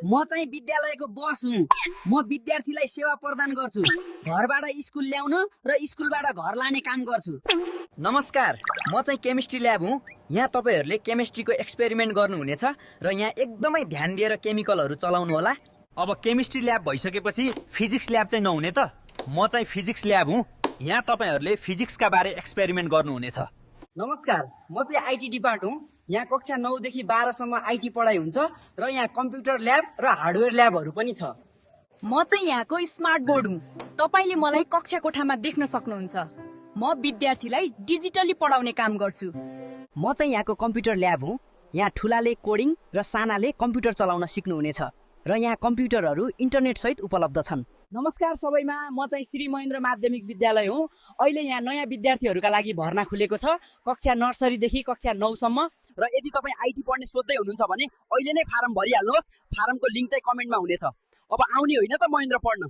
म चाहिँ विद्यालयको बस हुँ। म विद्यार्थीलाई सेवा प्रदान गर्छु। घरबाट स्कुल ल्याउन र स्कुलबाट घर लाने काम गर्छु। नमस्कार, म चाहिँ केमिस्ट्री ल्याब हुँ। यहाँ तपाईहरूले केमिस्ट्रीको एक्सपेरिमेन्ट गर्नुहुनेछ र यहाँ एकदमै ध्यान दिएर केमिकलहरू चलाउनु होला। अब केमिस्ट्री ल्याब भइसकेपछि फिजिक्स ल्याब चाहिँ नहुने त? म चाहिँ फिजिक्स ल्याब हुँ। यहाँ तपाईहरूले फिजिक्सका बारे एक्सपेरिमेन्ट गर्नुहुनेछ। नमस्कार, म चाहिँ आइटी डिपार्ट हुँ। यहाँ कक्षा 9 देखि 12 सम्म आइटी पढाइ हुन्छ र यहाँ कम्प्युटर ल्याब र हार्डवेयर ल्याबहरू पनि छ। म चाहिँ यहाँको स्मार्ट बोर्ड हुँ। तपाईले मलाई कक्षा कोठामा देख्न सक्नुहुन्छ। म विद्यार्थीलाई डिजिटली पढाउने काम गर्छु। म चाहिँ यहाँको कम्प्युटर ल्याब हुँ। यहाँ ठुलाले कोडिङ र सानाले कम्प्युटर चलाउन सिक्नुहुनेछ र यहाँ कम्प्युटरहरू इन्टरनेट सहित उपलब्ध छन्। नमस्कार सबैमा, म चाहिँ श्री महेन्द्र माध्यमिक विद्यालय हुँ। अहिले यहाँ नयाँ विद्यार्थीहरूका लागि भर्ना खुलेको छ, कक्षा नर्सरीदेखि कक्षा 9 सम्म। र यदि तपाईँ आइटी पढ्ने सोच्दै हुनुहुन्छ भने अहिले नै फारम भरिहाल्नुहोस्। फारमको लिङ्क चाहिँ कमेन्टमा हुनेछ। अब आउने होइन त महेन्द्र पढ्न।